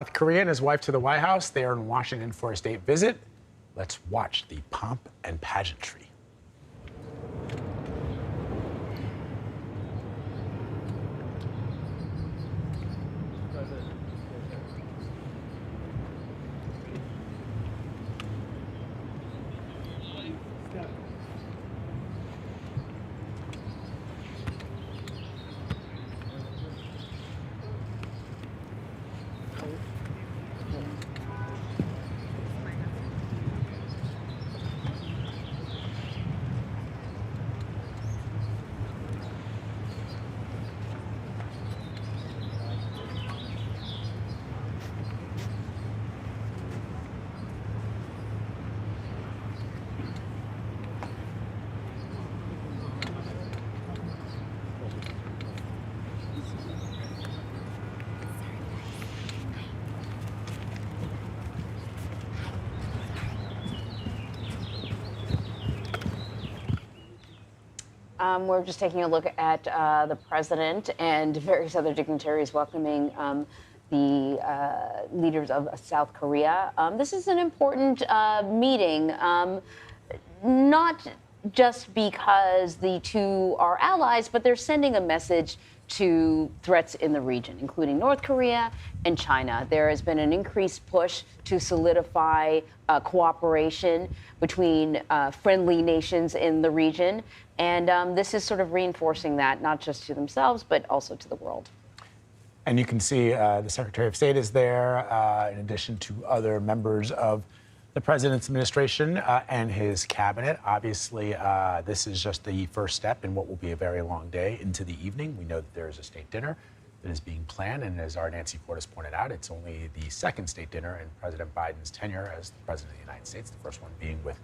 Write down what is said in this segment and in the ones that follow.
South Korea and his wife to the White House. They are in Washington for a state visit. Let's watch the pomp and pageantry. We're just taking a look at the president and various other dignitaries welcoming the leaders of South Korea. This is an important meeting, not just because the two are allies, but they're sending a message to threats in the region, including North Korea and China. There has been an increased push to solidify cooperation between friendly nations in the region. And this is sort of reinforcing that, not just to themselves, but also to the world. And you can see the Secretary of State is there, in addition to other members of the president's administration and his cabinet. Obviously, this is just the first step in what will be a very long day into the evening. We know that there is a state dinner that is being planned. And as our Nancy Cordes pointed out, it's only the second state dinner in President Biden's tenure as the president of the United States, the first one being with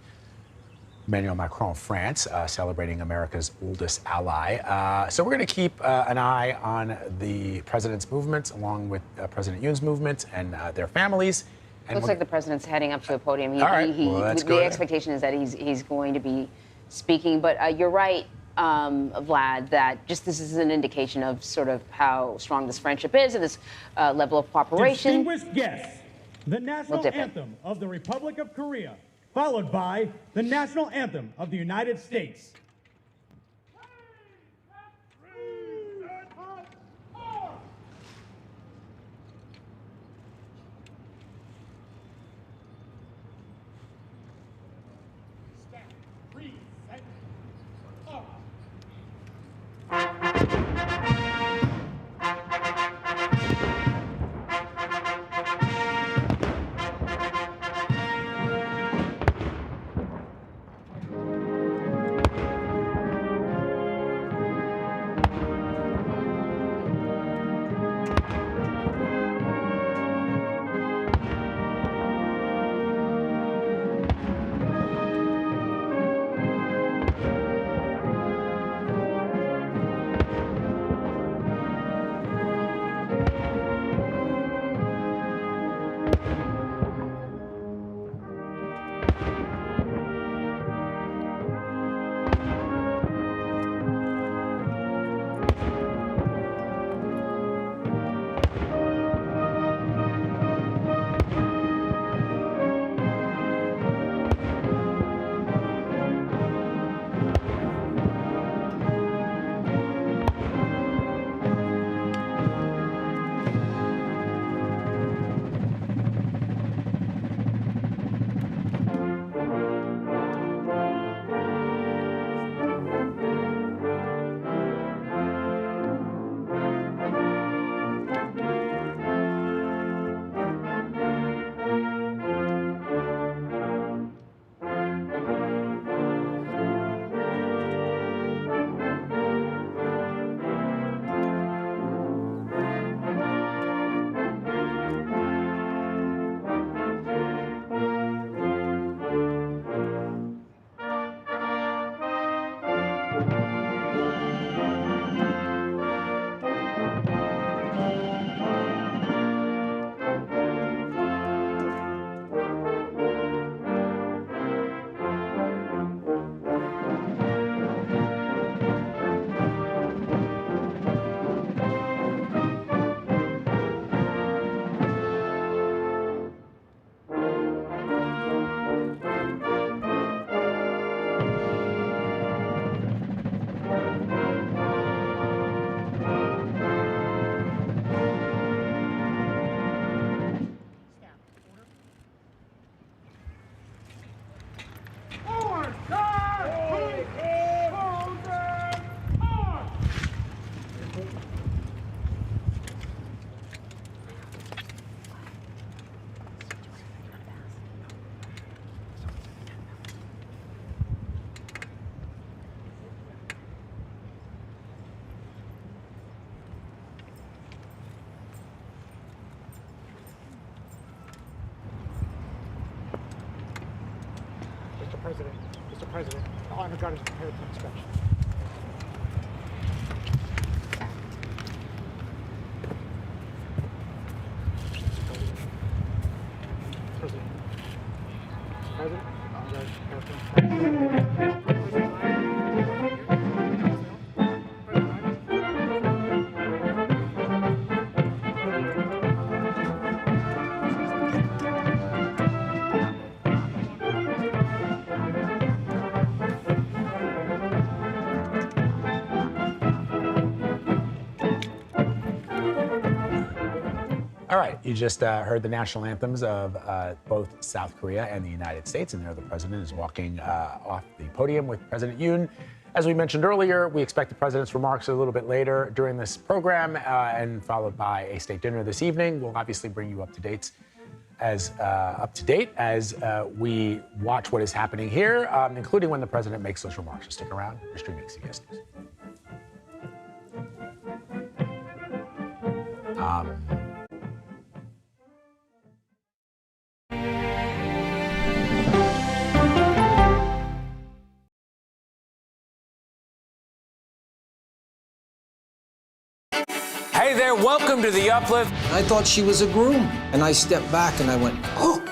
Emmanuel Macron of France, celebrating America's oldest ally. So we're going to keep an eye on the president's movements, along with President Yoon's movements and their families. And looks like the president's heading up to a podium. The expectation is that he's going to be speaking. But you're right, Vlad, that just this is an indication of sort of how strong this friendship is and this level of cooperation. Distinguished guests, the national anthem of the Republic of Korea, followed by the national anthem of the United States. Mr. President, the honor guard is prepared for inspection. President. President, the honor guard is prepared for inspection. All right, you just heard the national anthems of both South Korea and the United States, and there the president is walking off the podium with President Yoon. As we mentioned earlier, we expect the president's remarks a little bit later during this program, and followed by a state dinner this evening. We'll obviously bring you up to date as we watch what is happening here, including when the president makes those remarks. So stick around. You're streaming CBS News. Hey there, welcome to The Uplift. I thought she was a groom, and I stepped back and I went, oh,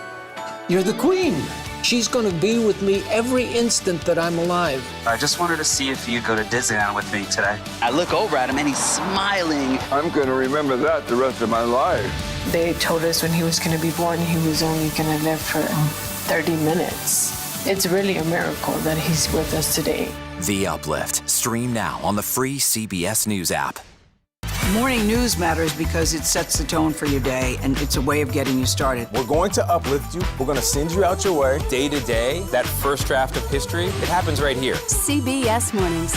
you're the queen. She's gonna be with me every instant that I'm alive. I just wanted to see if you'd go to Disneyland with me today. I look over at him and he's smiling. I'm gonna remember that the rest of my life. They told us when he was gonna be born, he was only gonna live for 30 minutes. It's really a miracle that he's with us today. The Uplift. Stream now on the free CBS News app. Morning news matters because it sets the tone for your day, and it's a way of getting you started. We're going to uplift you. We're going to send you out your way. Day to day, that first draft of history, it happens right here. CBS Mornings.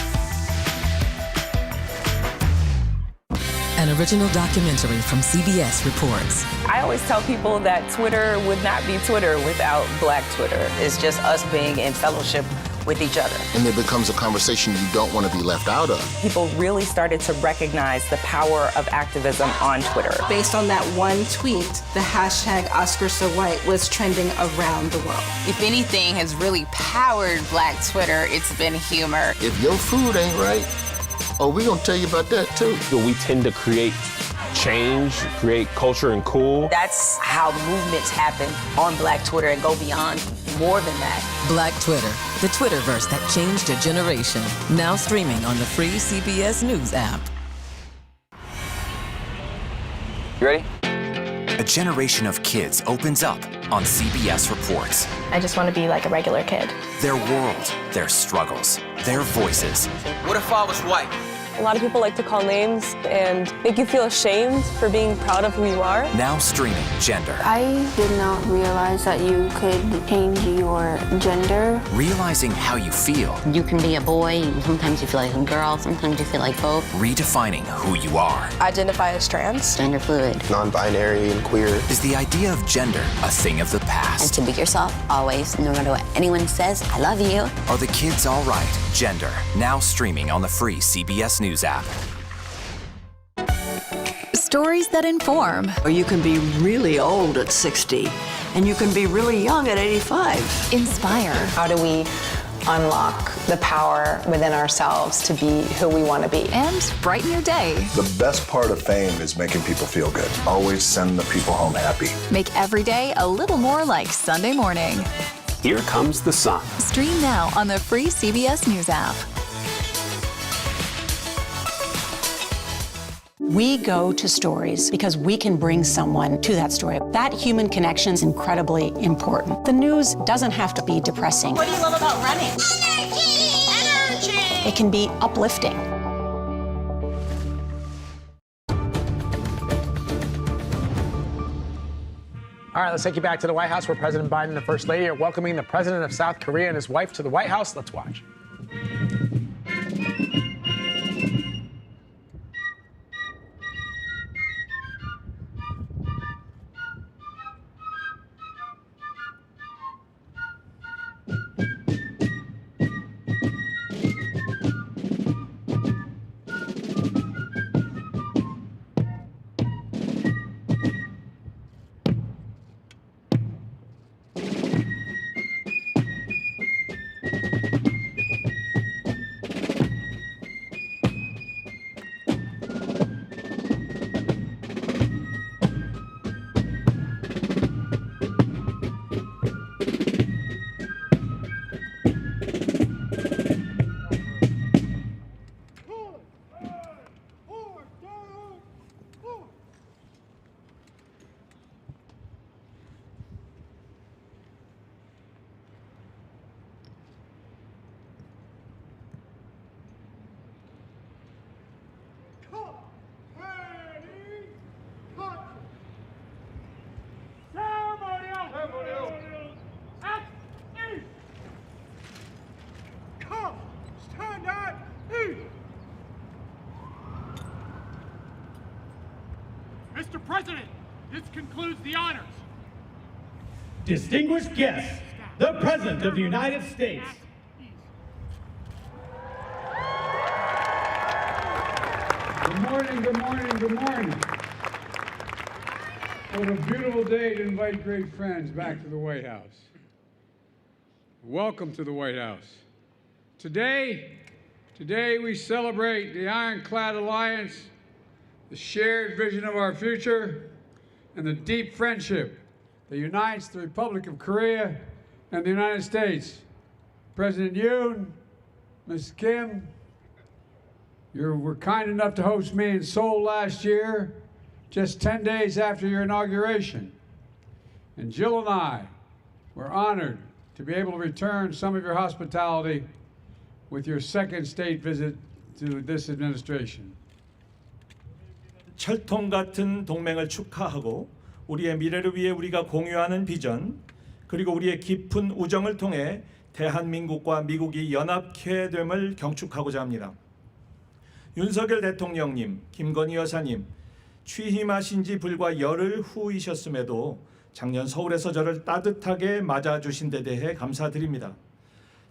An original documentary from CBS reports. I always tell people that Twitter would not be Twitter without Black Twitter. It's just us being in fellowship with each other. And there becomes a conversation you don't want to be left out of. People really started to recognize the power of activism on Twitter. Based on that one tweet, the hashtag #OscarSoWhite was trending around the world. If anything has really powered Black Twitter, it's been humor. If your food ain't right, oh, we're gonna tell you about that too. We tend to create change, create culture and cool. That's how movements happen on Black Twitter and go beyond more than that. Black Twitter, the Twitterverse that changed a generation. Now streaming on the free CBS News app. You ready? A generation of kids opens up on CBS Reports. I just want to be like a regular kid. Their world, their struggles, their voices. What if I was white? A lot of people like to call names and make you feel ashamed for being proud of who you are. Now streaming Gender. I did not realize that you could change your gender. Realizing how you feel. You can be a boy, sometimes you feel like a girl, sometimes you feel like both. Redefining who you are. Identify as trans. Gender fluid. Non-binary and queer. Is the idea of gender a thing of the And past? to be yourself, always, no matter what anyone says, I love you. Are the kids all right? Gender. Now streaming on the free CBS News app. Stories that inform. Or you can be really old at 60, and you can be really young at 85. Inspire. How do we unlock the power within ourselves to be who we want to be? And brighten your day. The best part of fame is making people feel good. Always send the people home happy. Make every day a little more like Sunday morning. Here comes the sun. Stream now on the free CBS News app. We go to stories because we can bring someone to that story. That human connection is incredibly important. The news doesn't have to be depressing. What do you love about running? Energy! Energy! It can be uplifting. All right, let's take you back to the White House where President Biden and the First Lady are welcoming the president of South Korea and his wife to the White House. Let's watch. concludes the honors. Distinguished guests, the President of the United States. Good morning, good morning, good morning. What a beautiful day to invite great friends back to the White House. Welcome to the White House. Today we celebrate the ironclad alliance, the shared vision of our future, and the deep friendship that unites the Republic of Korea and the United States. President Yoon, Ms. Kim, you were kind enough to host me in Seoul last year, just 10 days after your inauguration. And Jill and I were honored to be able to return some of your hospitality with your second state visit to this administration. 철통 같은 동맹을 축하하고 우리의 미래를 위해 우리가 공유하는 비전 그리고 우리의 깊은 우정을 통해 대한민국과 미국이 연합해 됨을 경축하고자 합니다. 윤석열 대통령님, 김건희 여사님, 취임하신 지 불과 열흘 후이셨음에도 작년 서울에서 저를 따뜻하게 맞아주신 데 대해 감사드립니다.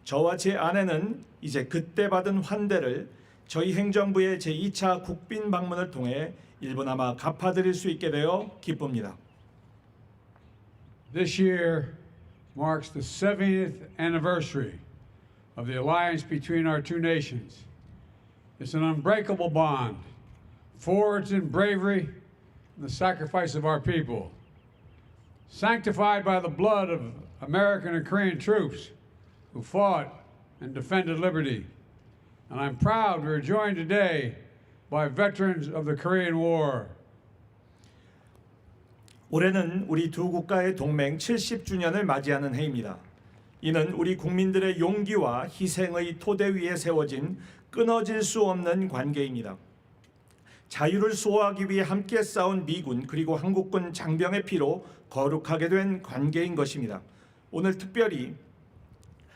저와 제 아내는 이제 그때 받은 환대를 저희 행정부의 제2차 국빈 방문을 통해 일부나마 갚아드릴 수 있게 되어 기쁩니다. This year marks the 70th anniversary of the alliance between our two nations. It's an unbreakable bond, forged in bravery and the sacrifice of our people, sanctified by the blood of American and Korean troops who fought and defended liberty. And I'm proud we're joined today by veterans of the Korean War. 올해는 우리 두 국가의 동맹 70주년을 맞이하는 해입니다. 이는 우리 국민들의 용기와 희생의 토대 위에 세워진 끊어질 수 없는 관계입니다. 자유를 수호하기 위해 함께 싸운 미군 그리고 한국군 장병의 피로 거룩하게 된 관계인 것입니다. 오늘 특별히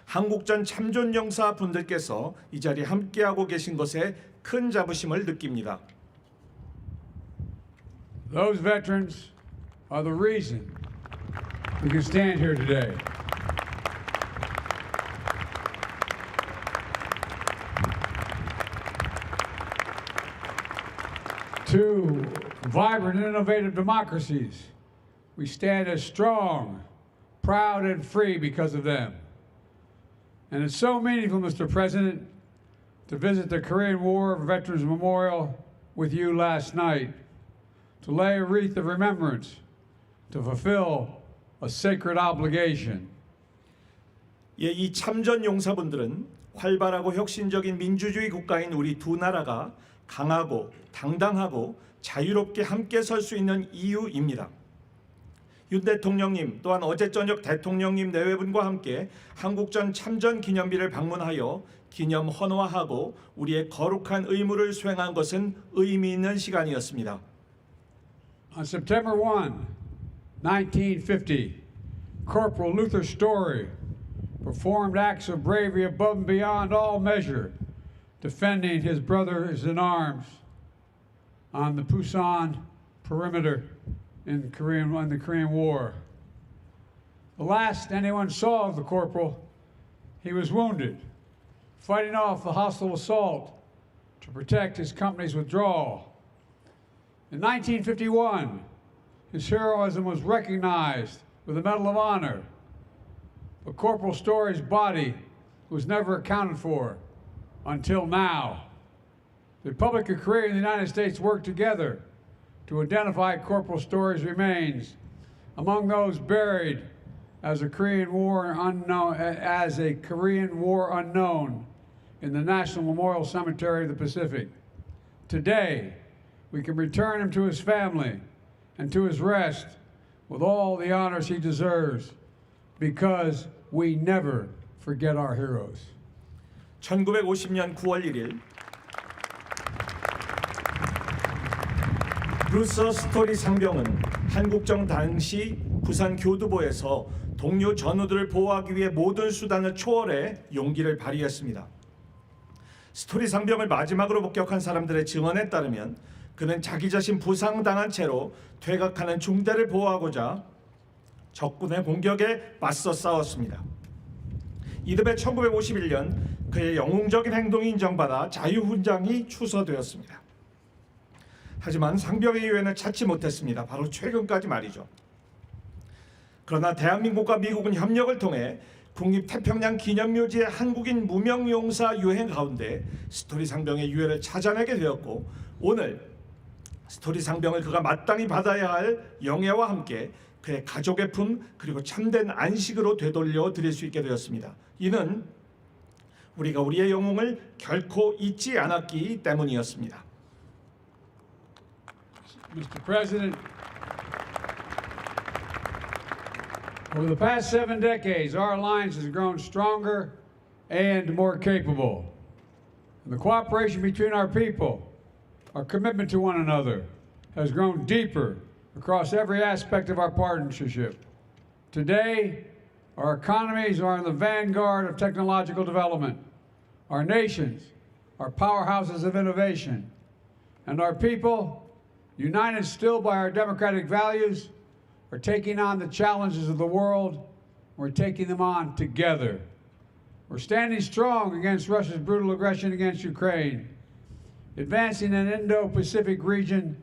한국전 참전용사 분들께서 이 자리에 함께하고 계신 것에 큰 자부심을 느낍니다. Those veterans are the reason we can stand here today. Two vibrant and innovative democracies, we stand as strong, proud, and free because of them. And it's so meaningful, Mr. President, to visit the Korean War Veterans Memorial with you last night, to lay a wreath of remembrance, to fulfill a sacred obligation. 예, 이 참전 용사분들은 활발하고 혁신적인 민주주의 국가인 우리 두 나라가 강하고 당당하고 자유롭게 함께 설 수 있는 이유입니다. 윤 대통령님 또한 어제 저녁 대통령님 내외분과 함께 한국전 참전 기념비를 방문하여 기념 헌화하고 우리의 거룩한 의무를 수행한 것은 의미 있는 시간이었습니다. On September 1, 1950, Corporal Luther Story performed acts of bravery above and beyond all measure, defending his brothers in arms on the Pusan perimeter in the Korean War. The last anyone saw of the corporal, he was wounded, fighting off the hostile assault to protect his company's withdrawal. In 1951, his heroism was recognized with the Medal of Honor, but Corporal Story's body was never accounted for until now. The Republic of Korea and the United States worked together to identify Corporal Story's remains among those buried as a Korean War unknown in the National Memorial Cemetery of the Pacific. Today, we can return him to his family and to his rest with all the honors he deserves, because we never forget our heroes. 1950년 9월 1일 브루스 스토리 상병은 한국정 당시 부산 교두보에서 동료 전우들을 보호하기 위해 모든 수단을 초월해 용기를 발휘했습니다. 스토리 상병을 마지막으로 복격한 사람들의 증언에 따르면 그는 자기 자신 부상당한 채로 퇴각하는 중대를 보호하고자 적군의 공격에 맞서 싸웠습니다. 이듬해 1951년 그의 영웅적인 행동이 인정받아 자유훈장이 추서되었습니다. 하지만 상병의 이유에는 찾지 못했습니다. 바로 최근까지 말이죠. 그러나 대한민국과 미국은 협력을 통해 국립태평양 기념묘지의 한국인 무명용사 유행 가운데 스토리 상병의 유해를 찾아내게 되었고, 오늘 스토리 상병을 그가 마땅히 받아야 할 영예와 함께 그의 가족의 품 그리고 참된 안식으로 되돌려 드릴 수 있게 되었습니다. 이는 우리가 우리의 영웅을 결코 잊지 않았기 때문이었습니다. Mr. President, over the past 7 decades, our alliance has grown stronger and more capable. And the cooperation between our people, our commitment to one another, has grown deeper across every aspect of our partnership. Today, our economies are in the vanguard of technological development. Our nations are powerhouses of innovation. And our people, united still by our democratic values, are taking on the challenges of the world. We're taking them on together. We're standing strong against Russia's brutal aggression against Ukraine, advancing an Indo-Pacific region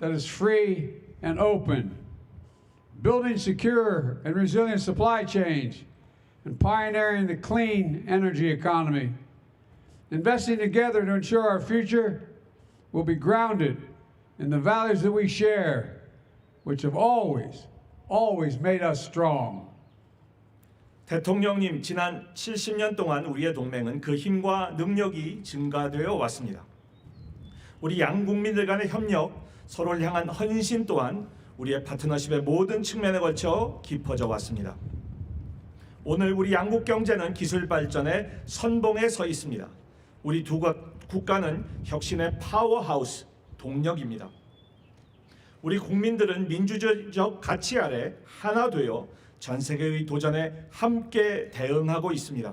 that is free and open, building secure and resilient supply chains, and pioneering the clean energy economy, investing together to ensure our future will be grounded in the values that we share, which have always made us strong. 대통령님, 지난 70년 동안 우리의 동맹은 그 힘과 능력이 증가되어 왔습니다. 우리 양국민들 간의 협력, 서로를 향한 헌신 또한 우리의 파트너십의 모든 측면에 걸쳐 깊어져 왔습니다. 오늘 우리 양국 경제는 기술 발전의 선봉에 서 있습니다. 우리 두 국가는 혁신의 파워하우스, 동력입니다. 우리 국민들은 민주주의적 가치 아래 하나 되어 전 세계의 도전에 함께 대응하고 있습니다.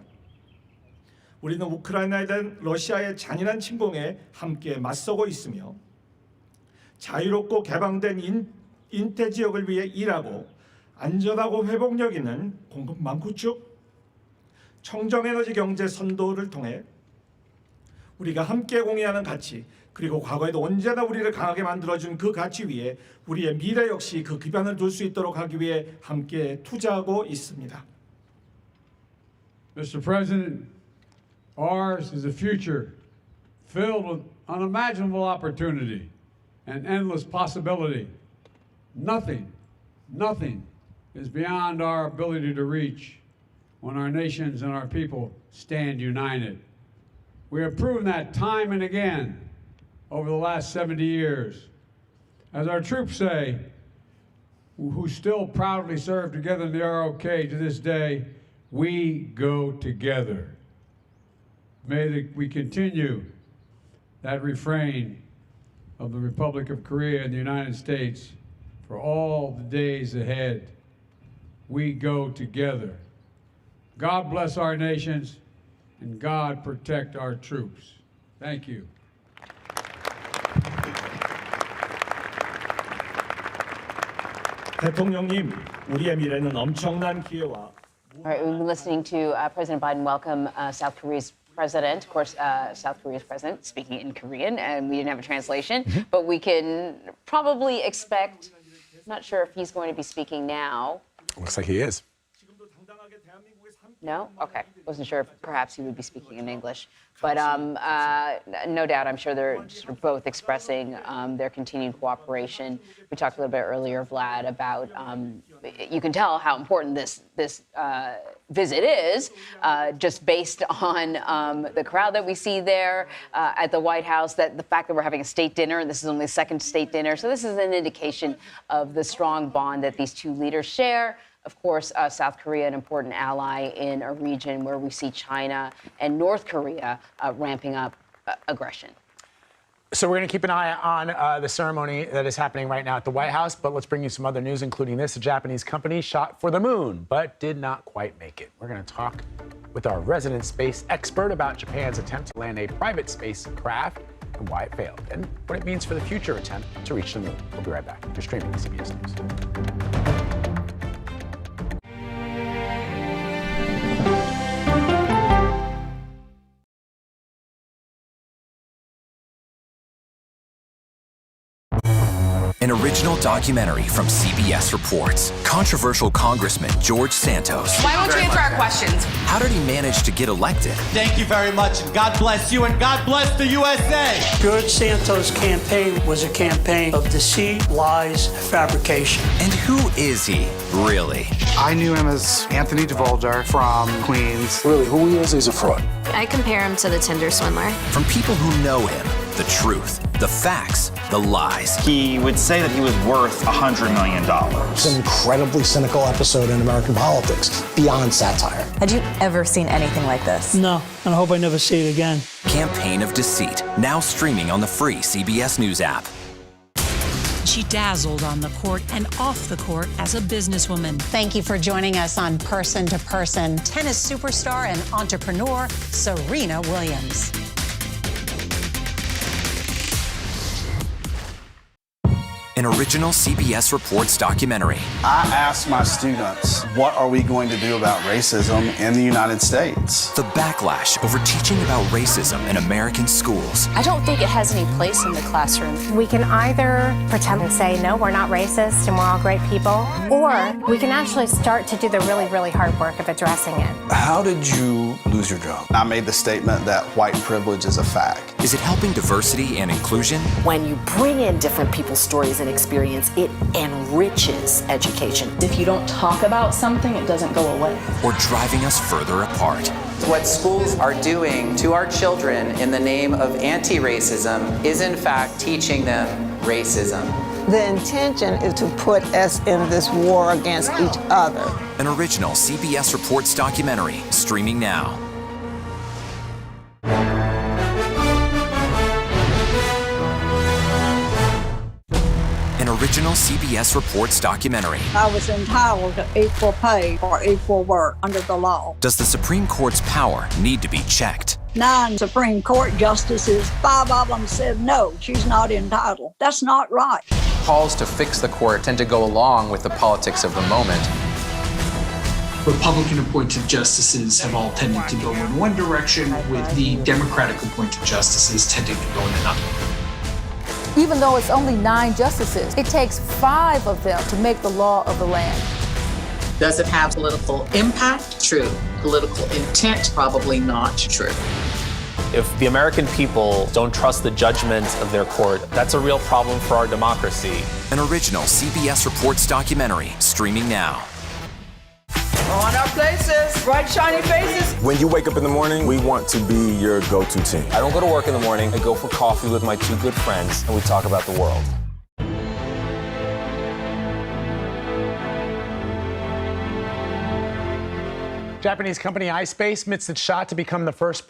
우리는 우크라이나에 대한 러시아의 잔인한 침공에 함께 맞서고 있으며 자유롭고 개방된 인태 지역을 위해 일하고 안전하고 회복력 있는 공급망 구축, 청정에너지 경제 선도를 통해 우리가 함께 공유하는 가치, 그리고 과거에도 언제나 우리를 강하게 만들어준 그 가치 위에 우리의 미래 역시 그 기반을 둘 수 있도록 하기 위해 함께 투자하고 있습니다. Mr. President, ours is a future filled with unimaginable opportunity and endless possibility. Nothing is beyond our ability to reach when our nations and our people stand united. We have proven that time and again over the last 70 years. As our troops say, who still proudly serve together in the ROK to this day, we go together. May we continue that refrain of the Republic of Korea and the United States for all the days ahead. We go together. God bless our nations and God protect our troops. Thank you. 대통령님, 우리의 미래는 엄청난 기회와. All right, we've been listening to President Biden welcome South Korea's president. Of course, South Korea's president speaking in Korean, and we didn't have a translation, but we can probably expect. I'm not sure if he's going to be speaking now. Looks like he is. No? Okay. Wasn't sure if perhaps he would be speaking in English. But no doubt, I'm sure they're sort of both expressing their continued cooperation. We talked a little bit earlier, Vlad, about you can tell how important this visit is just based on the crowd that we see there at the White House, that the fact that we're having a state dinner, and this is only the second state dinner. So this is an indication of the strong bond that these two leaders share. Of course, South Korea, an important ally in a region where we see China and North Korea ramping up aggression. So we're going to keep an eye on the ceremony that is happening right now at the White House, but let's bring you some other news, including this. A Japanese company shot for the moon, but did not quite make it. We're going to talk with our resident space expert about Japan's attempt to land a private spacecraft and why it failed, and what it means for the future attempt to reach the moon. We'll be right back. You're streaming CBS News. An original documentary from CBS reports. Controversial Congressman George Santos. Why won't you answer our questions? How did he manage to get elected? Thank you very much, and God bless you, and God bless the USA. George Santos' campaign was a campaign of deceit, lies, fabrication. And who is he, really? I knew him as Anthony DeVolder from Queens. Really, who he is, he's a fraud. I compare him to the Tinder swindler. From people who know him, the truth, the facts, the lies. He would say that he was worth $100 million. It's an incredibly cynical episode in American politics, beyond satire. Had you ever seen anything like this? No, and I hope I never see it again. Campaign of Deceit, now streaming on the free CBS News app. She dazzled on the court and off the court as a businesswoman. Thank you for joining us on Person to Person. Tennis superstar and entrepreneur, Serena Williams. An original CBS Reports documentary. I ask my students, what are we going to do about racism in the United States? The backlash over teaching about racism in American schools. I don't think it has any place in the classroom. We can either pretend and say, no, we're not racist and we're all great people, or we can actually start to do the really, really hard work of addressing it. How did you lose your job? I made the statement that white privilege is a fact. Is it helping diversity and inclusion? When you bring in different people's stories and experience, it enriches education. If you don't talk about something, it doesn't go away. Or driving us further apart? What schools are doing to our children in the name of anti-racism is in fact teaching them racism. The intention is to put us in this war against each other. An original CBS Reports documentary, streaming now. An original CBS Reports documentary. I was entitled to equal pay for equal work under the law. Does the Supreme Court's power need to be checked? 9 Supreme Court justices, 5 of them said no, she's not entitled. That's not right. Calls to fix the court tend to go along with the politics of the moment. Republican-appointed justices have all tended to go in one direction, with the Democratic-appointed justices tending to go in another. Even though it's only 9 justices, it takes 5 of them to make the law of the land. Does it have political impact? True. Political intent? Probably not true. If the American people don't trust the judgment of their court, that's a real problem for our democracy. An original CBS Reports documentary, streaming now. On our places, bright, shiny faces. When you wake up in the morning, we want to be your go-to team. I don't go to work in the morning. I go for coffee with my 2 good friends, and we talk about the world. Japanese company iSpace admits its shot to become the first